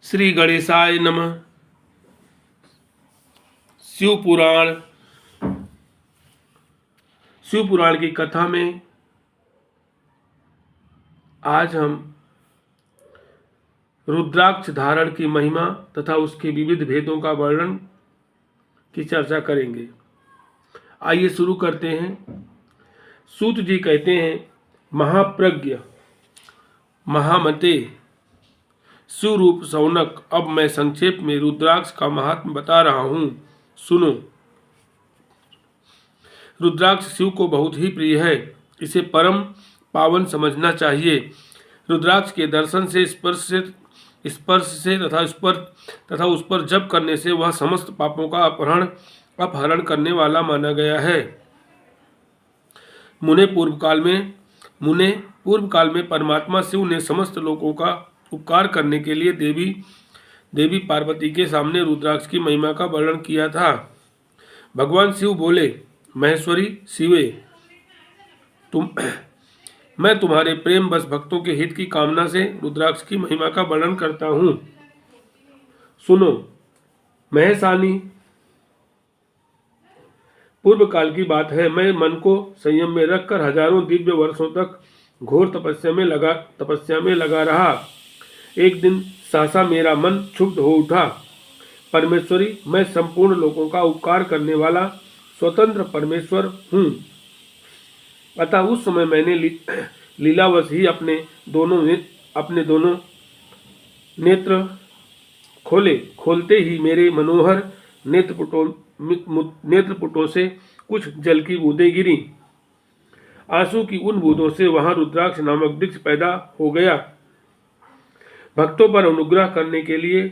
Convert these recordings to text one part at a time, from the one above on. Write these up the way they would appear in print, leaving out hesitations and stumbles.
श्री गणेशाय नमः। शिव पुराण। शिव पुराण की कथा में आज हम रुद्राक्ष धारण की महिमा तथा उसके विविध भेदों का वर्णन की चर्चा करेंगे। आइए शुरू करते हैं। सूत जी कहते हैं, महाप्रज्ञ महामते शिवरूप शौनक, अब मैं संक्षेप में रुद्राक्ष का महात्म्य बता रहा हूँ, सुनो। रुद्राक्ष शिव को बहुत ही प्रिय है, इसे परम पावन समझना चाहिए। रुद्राक्ष के दर्शन से स्पर्श से तथा उस पर जप करने से वह समस्त पापों का अपहरण करने वाला माना गया है। मुने पूर्व काल में परमात्मा शिव ने समस्त लोगों का उपकार करने के लिए देवी पार्वती के सामने रुद्राक्ष की महिमा का वर्णन किया था। भगवान शिव बोले, महेश्वरी शिवे, मैं तुम्हारे प्रेम बस भक्तों के हित की कामना से रुद्राक्ष की महिमा का वर्णन करता हूँ, सुनो। महेशानी, पूर्व काल की बात है। मैं मन को संयम में रखकर हजारों दिव्य वर्षों तक घोर तपस्या में लगा रहा। एक दिन सहसा मेरा मन क्षुब्ध हो उठा। परमेश्वरी, मैं संपूर्ण लोगों का उपकार करने वाला स्वतंत्र परमेश्वर हूँ, अतः उस समय मैंने लीलावश ही अपने दोनों नेत्र खोलते ही मेरे मनोहर नेत्रपुटों से कुछ जल की बूंदें गिरी। आंसू की उन बूंदों से वहां रुद्राक्ष नामक वृक्ष पैदा हो गया। भक्तों पर अनुग्रह करने के लिए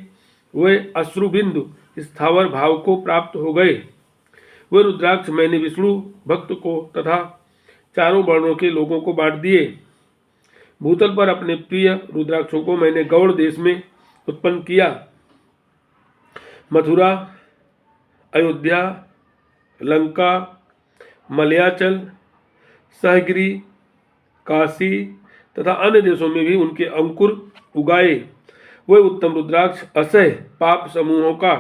वे अश्रुबिंदु स्थावर भाव को प्राप्त हो गए। वे रुद्राक्ष मैंने विष्णु भक्त को तथा चारों वर्णों के लोगों को बांट दिए। भूतल पर अपने प्रिय रुद्राक्षों को मैंने गौड़ देश में उत्पन्न किया। मथुरा, अयोध्या, लंका, मलयाचल, सहगिरी, काशी तथा अन्य देशों में भी उनके अंकुर उगाए। वे उत्तम रुद्राक्ष असह्य पाप समूहों का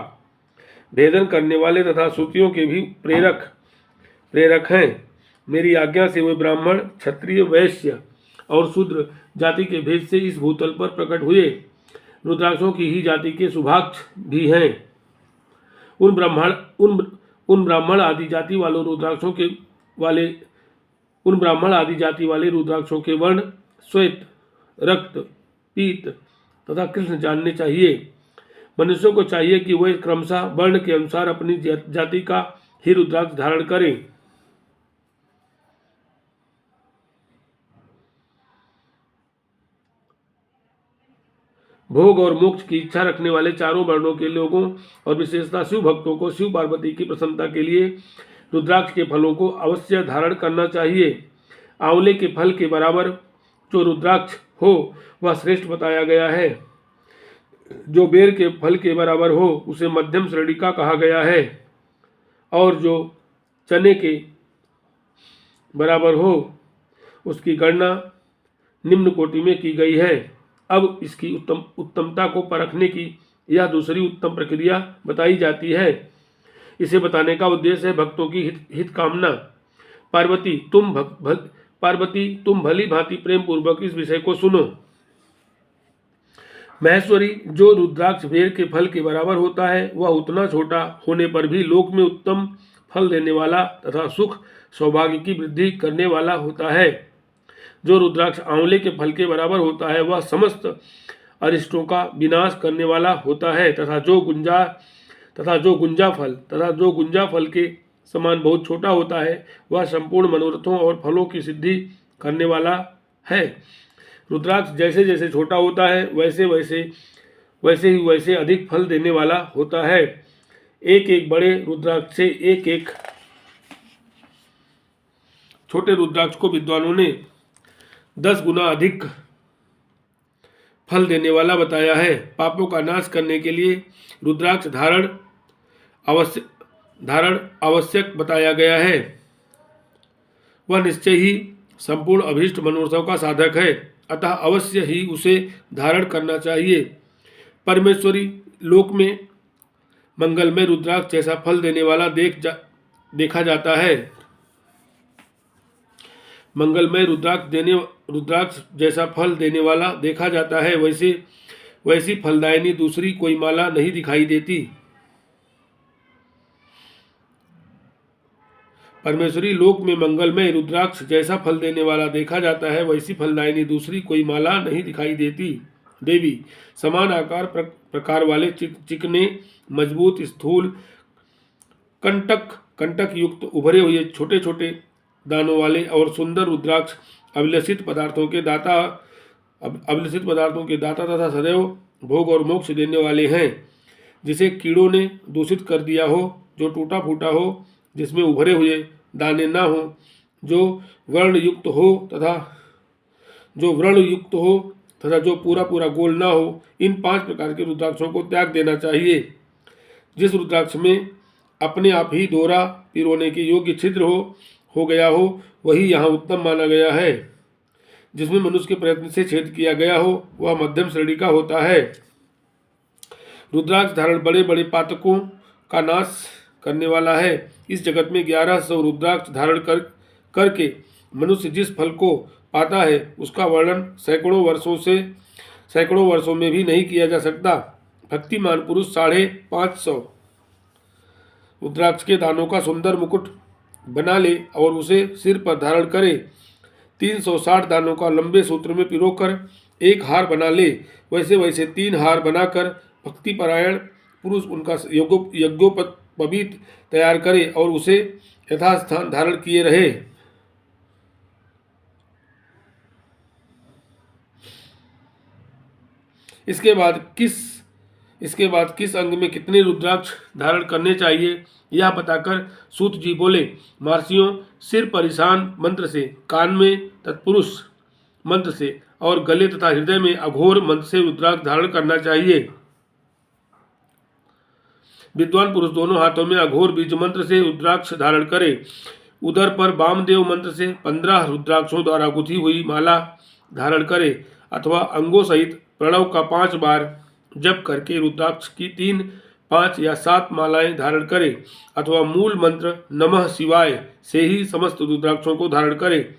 भेदन करने वाले तथा श्रुतियों के भी प्रेरक हैं। मेरी आज्ञा से वे ब्राह्मण, क्षत्रिय, वैश्य और शूद्र जाति के भेद से इस भूतल पर प्रकट हुए। रुद्राक्षों की ही जाति के शुभाक्ष भी हैं। उन ब्राह्मण आदि जाति वाले रुद्राक्षों के वर्ण श्वेत, रक्त, पीत तथा कृष्ण जानने चाहिए। मनुष्यों को चाहिए कि वे क्रमशः वर्ण के अनुसार अपनी जाति का ही रुद्राक्ष धारण करें। भोग और मोक्ष की इच्छा रखने वाले चारों वर्णों के लोगों और विशेषतः शिव भक्तों को शिव पार्वती की प्रसन्नता के लिए रुद्राक्ष के फलों को अवश्य धारण करना चाहिए। आंवले के फल के बराबर जो रुद्राक्ष हो वह श्रेष्ठ बताया गया है। जो बेर के फल के बराबर हो उसे मध्यम श्रेणी का कहा गया है, और जो चने के बराबर हो उसकी गणना निम्न कोटि में की गई है। अब इसकी उत्तमता को परखने की यह दूसरी उत्तम प्रक्रिया बताई जाती है। इसे बताने का उद्देश्य है भक्तों की हित कामना। पार्वती, तुम भली भांति प्रेम पूर्वक इस विषय को सुनो। महेश्वरी, जो रुद्राक्ष बेर के फल के बराबर होता है वह उतना छोटा होने पर भी लोक में उत्तम फल देने वाला तथा सुख सौभाग्य की वृद्धि करने वाला होता है। जो रुद्राक्ष आंवले के फल के बराबर होता है वह समस्त अरिष्टों का विनाश करने वाला होता है तथा जो गुंजा फल के समान बहुत छोटा होता है वह संपूर्ण मनोरथों और फलों की सिद्धि करने वाला है। रुद्राक्ष जैसे जैसे छोटा होता है वैसे अधिक फल देने वाला होता है। एक एक बड़े रुद्राक्ष से एक एक छोटे रुद्राक्ष को विद्वानों ने 10 गुना अधिक फल देने वाला बताया है। पापों का नाश करने के लिए रुद्राक्ष धारण आवश्यक बताया गया है। वह निश्चय ही संपूर्ण अभीष्ट मनोरथों का साधक है, अतः अवश्य ही उसे धारण करना चाहिए। परमेश्वरी लोक में मंगलमय रुद्राक्ष जैसा फल देने वाला देखा जाता है। मंगलमय रुद्राक्ष जैसा फल देने वाला देखा जाता है, वैसी फलदायिनी दूसरी कोई माला नहीं दिखाई देती। परमेश्वरी लोक में मंगलमय रुद्राक्ष जैसा फल देने वाला देखा जाता है, वैसी फलदायिनी दूसरी कोई माला नहीं दिखाई देती। देवी समान आकार प्रकार वाले चिकने मजबूत स्थूल कंटक युक्त उभरे हुए छोटे छोटे दानों वाले और सुंदर रुद्राक्ष अभिलषित पदार्थों के दाता तथा सदैव भोग और मोक्ष देने वाले हैं। जिसे कीड़ों ने दूषित कर दिया हो, जो टूटा फूटा हो, जिसमें उभरे हुए दाने ना हो, जो वर्ण युक्त हो तथा जो पूरा गोल ना हो, इन 5 प्रकार के रुद्राक्षों को त्याग देना चाहिए। जिस रुद्राक्ष में अपने आप ही दोहरा पिरोने के योग्य छिद्र हो गया हो, वही यहाँ उत्तम माना गया है। जिसमें मनुष्य के प्रयत्न से छेद किया गया हो, वह मध्यम श्रेणी का होता है। रुद्राक्ष धारण बड़े बड़े पातकों का नाश करने वाला है। इस जगत में 1100 रुद्राक्ष धारण करके मनुष्य जिस फल को पाता है, उसका वर्णन सैकड़ों वर्षों में भी नहीं किया जा सकता। भक्तिमान पुरुष 550 रुद्राक्ष के दानों का सुंदर मुकुट बना ले और उसे सिर पर धारण करे। 360 दानों का लंबे सूत्र में पिरोकर एक हार बना ले। वैसे 3 हार बनाकर भक्तिपरायण पुरुष उनका यज्ञोपवीत तैयार करे और उसे यथास्थान धारण किए रहे। इसके बाद किस अंग में कितने रुद्राक्ष धारण करने चाहिए, यह बताकर सूत जी बोले, महर्षियों, सिर पर ईशान मंत्र से, कान में तत्पुरुष मंत्र से और गले तथा हृदय में अघोर मंत्र से रुद्राक्ष धारण करना चाहिए। विद्वान पुरुष दोनों हाथों में अघोर बीज मंत्र से रुद्राक्ष धारण करे। उदर पर वामदेव मंत्र से 15 रुद्राक्षों द्वारा गुथी हुई माला धारण करे अथवा अंगों सहित प्रणव का 5 बार जप करके रुद्राक्ष की 3, 5 या 7 मालाएं धारण करे अथवा मूल मंत्र नमः शिवाय से ही समस्त रुद्राक्षों को धारण करे।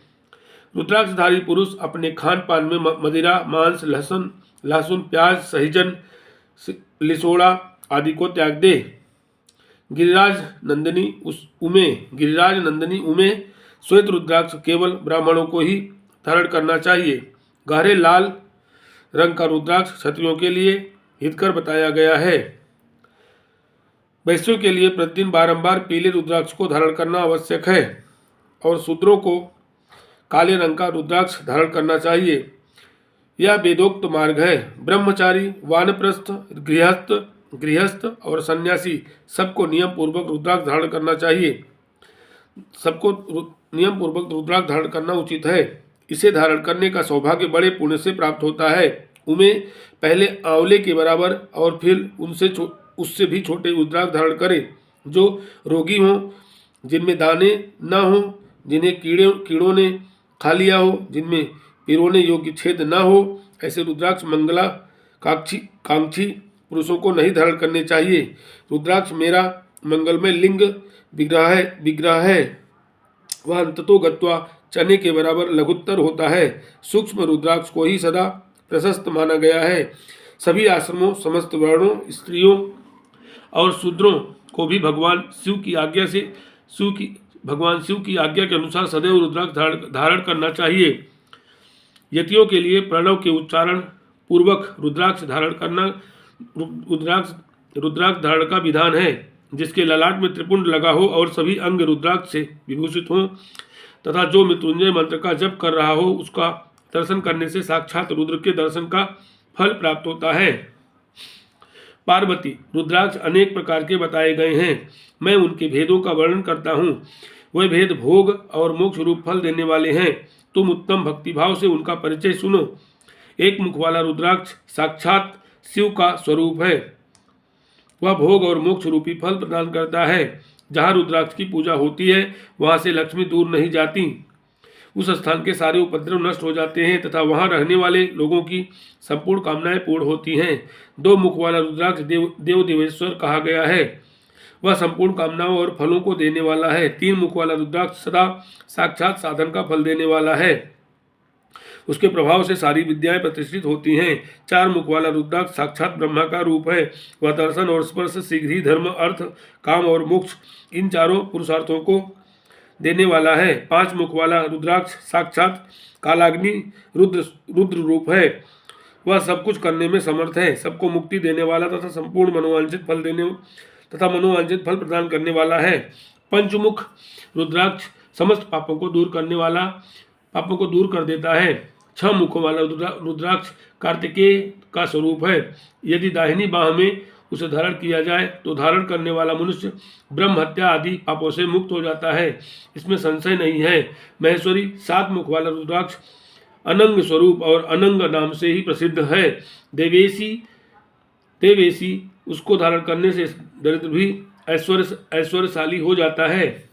रुद्राक्षधारी पुरुष अपने खान पान में मदिरा, मांस, लहसुन, प्याज, सहिजन, लिसोड़ा आदि को त्याग दे। गिरिराज नंदिनी उमे श्वेत रुद्राक्ष केवल ब्राह्मणों को ही धारण करना चाहिए। गहरे लाल रंग का रुद्राक्ष क्षत्रियों के लिए हितकर बताया गया है। वैश्यों के लिए प्रतिदिन बारंबार पीले रुद्राक्ष को धारण करना आवश्यक है और शूद्रों को काले रंग का रुद्राक्ष धारण करना चाहिए। यह वेदोक्त मार्ग है। ब्रह्मचारी, वानप्रस्थ, गृहस्थ और सन्यासी सबको नियम पूर्वक रुद्राक्ष धारण करना चाहिए। सबको नियम पूर्वक रुद्राक्ष धारण करना उचित है। इसे धारण करने का सौभाग्य बड़े पुण्य से प्राप्त होता है। उन्हें पहले आंवले के बराबर और फिर उससे भी छोटे रुद्राक्ष धारण करें। जो रोगी हों, जिनमें दाने न हों, जिन्हें कीड़ों ने खा लिया हो, जिनमें पिरोने योग्य छेद न हो, ऐसे रुद्राक्ष मंगला कांक्षी पुरुषों को नहीं धारण करने चाहिए। रुद्राक्ष मेरा मंगलमय लिंग विग्रह है। वह अंततो गत्वा चने के बराबर लघुत्तर होता है। सूक्ष्म रुद्राक्ष को ही सदा प्रशस्त माना गया है। सभी आश्रमों, समस्त वर्णों, स्त्रियों और शूद्रों को भी भगवान शिव की आज्ञा के अनुसार सदैव रुद्राक्ष धारण करना चाहिए। यतियों के लिए प्रणव के उच्चारण पूर्वक रुद्राक्ष धारण का विधान है। जिसके ललाट में त्रिपुंड लगा हो और सभी अंग रुद्राक्ष से विभूषित हों तथा जो मृत्युंजय मंत्र का जप कर रहा हो, उसका दर्शन करने से साक्षात रुद्र के दर्शन का फल प्राप्त होता है। पार्वती, रुद्राक्ष अनेक प्रकार के बताए गए हैं। मैं उनके भेदों का वर्णन करता हूँ। वह भेद भोग और मोक्ष रूप फल देने वाले हैं। तुम उत्तम भक्तिभाव से उनका परिचय सुनो। एक मुख वाला रुद्राक्ष साक्षात शिव का स्वरूप है। वह भोग और मोक्ष रूपी फल प्रदान करता है। जहाँ रुद्राक्ष की पूजा होती है, वहाँ से लक्ष्मी दूर नहीं जाती। उस स्थान के सारे उपद्रव नष्ट हो जाते हैं तथा वहां रहने वाले लोगों की संपूर्ण कामनाएं पूर्ण होती हैं। 2 मुख वाला रुद्राक्ष देव देवेश्वर कहा गया है। वह संपूर्ण कामनाओं और फलों को देने वाला है। 3 मुख वाला रुद्राक्ष सदा साक्षात साधन का फल देने वाला है। उसके प्रभाव से सारी विद्याएं प्रतिष्ठित होती हैं। 4 मुख वाला रुद्राक्ष साक्षात ब्रह्मा का रूप है। वह दर्शन और स्पर्श, शीघ्र ही धर्म, अर्थ, काम और मोक्ष इन चारों पुरुषार्थों को देने वाला है। 5 मुख वाला रुद्राक्ष साक्षात कालाग्नि रुद्र रूप है। वह सब कुछ करने में समर्थ है, सबको मुक्ति देने वाला तथा संपूर्ण मनोवांछित फल प्रदान करने वाला है। पंचमुख रुद्राक्ष समस्त पापों को दूर कर देता है। 6 मुखों वाला रुद्राक्ष कार्तिकेय का स्वरूप है। यदि दाहिनी बाह में उसे धारण किया जाए तो धारण करने वाला मनुष्य ब्रह्म हत्या आदि पापों से मुक्त हो जाता है, इसमें संशय नहीं है। महेश्वरी 7 मुख वाला रुद्राक्ष अनंग स्वरूप और अनंग नाम से ही प्रसिद्ध है। देवेशी उसको धारण करने से दरिद्र भी ऐश्वर्यशाली हो जाता है।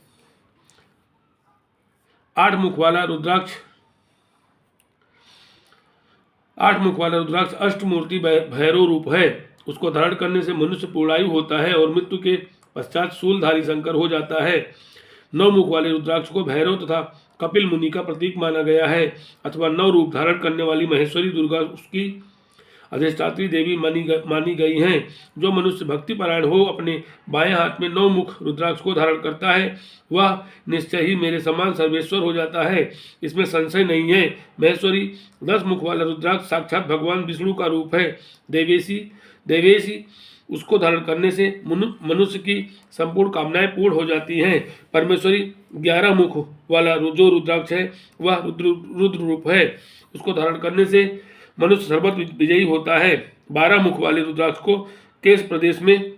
8 मुख वाला रुद्राक्ष अष्टमूर्ति भैरव रूप है। उसको धारण करने से मनुष्य पूर्णायु होता है और मृत्यु के पश्चात शूलधारी शंकर हो जाता है। 9 मुख वाले रुद्राक्ष को भैरव तथा कपिल मुनि का प्रतीक माना गया है, अथवा 9 रूप धारण करने वाली महेश्वरी दुर्गा उसकी अधिष्ठात्री देवी मानी गई हैं। जो मनुष्य भक्तिपरायण हो अपने बाएं हाथ में 9 मुख रुद्राक्ष को धारण करता है वह निश्चय ही मेरे समान सर्वेश्वर हो जाता है, इसमें संशय नहीं है। महेश्वरी 10 मुख वाला रुद्राक्ष साक्षात भगवान विष्णु का रूप है। देवेशी उसको धारण करने से मनुष्य की संपूर्ण कामनाएं पूर्ण हो जाती हैं। परमेश्वरी 11 मुख वाला जो रुद्राक्ष है वह रुद्र रूप है। उसको धारण करने से मनुष्य सर्वत्र विजयी होता है। 12 मुख वाले रुद्राक्ष को केश प्रदेश में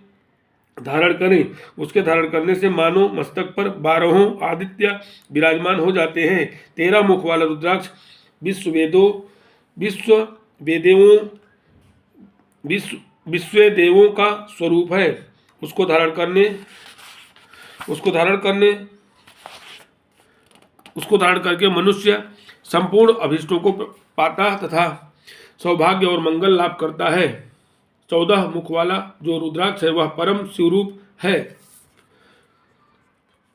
धारण करें। उसके धारण करने से मानो मस्तक पर 12 आदित्य विराजमान हो जाते हैं। 13 मुख वाला रुद्राक्ष विश्व देवों का स्वरूप है। उसको धारण करके मनुष्य संपूर्ण अभिष्टों को पाता तथा सौभाग्य और मंगल लाभ करता है। 14 मुख वाला जो रुद्राक्ष है वह परम शिवरूप है।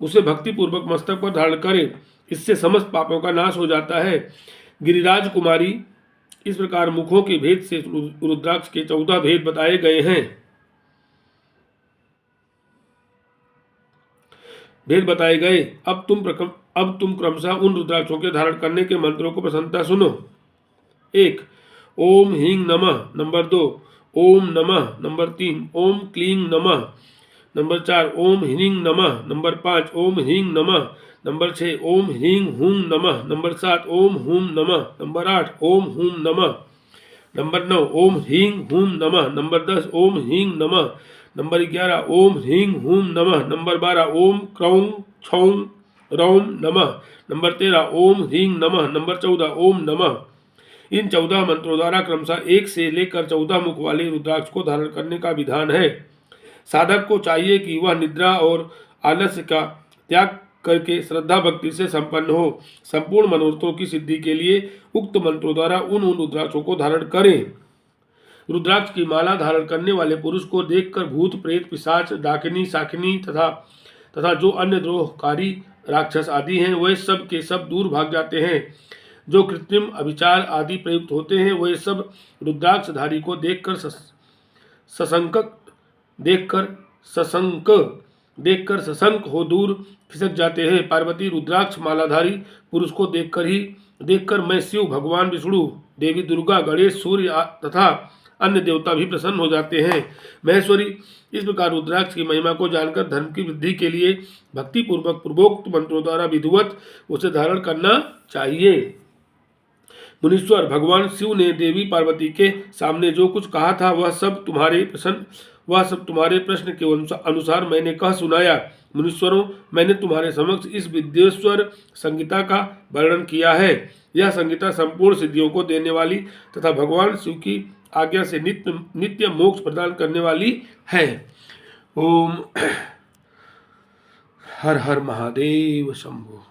उसे भक्ति पूर्वक मस्तक पर धारण करें, इससे समस्त पापों का नाश हो जाता है। गिरिराज कुमारी इस प्रकार मुखों के भेद से रुद्राक्ष के 14 भेद बताए गए हैं। अब तुम क्रमशः उन रुद्राक्षों के धारण करने के मंत्रों को प्रसन्नता सुनो। 1 ओम ह्रीं नमः, नंबर 2 ओम नमः, नंबर 3 ओम क्लीं नमः, नंबर 4 ओम ह्रीं नमः, नंबर 5 ओम ह्रीं नमः, नंबर 6 ओम ह्रीं हूं नमः, नंबर 7 ओम हूं नमः, नंबर 8 ओम हूं नमः, नंबर 9 ओम ह्रीं हूं नमः, नंबर 10 ओम ह्रीं नमः, नंबर 11 ओम ह्रीं हूं नमः, नंबर 12 ओम क्रौं छौं रौं नमः, नंबर 13 ओम ह्रीं नमः, नंबर 14 ओम नमः। इन 14 मंत्रों द्वारा क्रमशः 1 से लेकर 14 मुख वाले रुद्राक्ष को धारण करने का विधान है। साधक को चाहिए कि वह निद्रा और आलस्य का त्याग करके श्रद्धा भक्ति से संपन्न हो। संपूर्ण मनोरथों की सिद्धि के लिए उक्त मंत्रों द्वारा उन रुद्राक्षों को धारण करें। रुद्राक्ष की माला धारण करने वाले पुरुष को देखकर भूत, प्रेत, पिशाच, डाकिनी, शाकिनी तथा जो अन्य द्रोहकारी राक्षस आदि हैं वे सब के सब दूर भाग जाते हैं। जो कृत्रिम अभिचार आदि प्रयुक्त होते हैं वे सब रुद्राक्षधारी को देखकर सशंक हो दूर खिसक जाते हैं। पार्वती रुद्राक्ष मालाधारी पुरुष को देखकर मैं शिव, भगवान विष्णु, देवी दुर्गा, गणेश, सूर्य तथा अन्य देवता भी प्रसन्न हो जाते हैं। महेश्वरी इस प्रकार रुद्राक्ष की महिमा को जानकर धर्म की वृद्धि के लिए भक्ति पूर्वक पूर्वोक्त मंत्रों द्वारा विधिवत उसे धारण करना चाहिए। मुनीश्वर, भगवान शिव ने देवी पार्वती के सामने जो कुछ कहा था वह सब तुम्हारे प्रश्न के अनुसार मैंने कह सुनाया। मुनीश्वरों, मैंने तुम्हारे समक्ष इस विद्येश्वर संहिता का वर्णन किया है। यह संहिता संपूर्ण सिद्धियों को देने वाली तथा भगवान शिव की आज्ञा से नित्य मोक्ष प्रदान करने वाली है। ओम हर हर महादेव शंभो।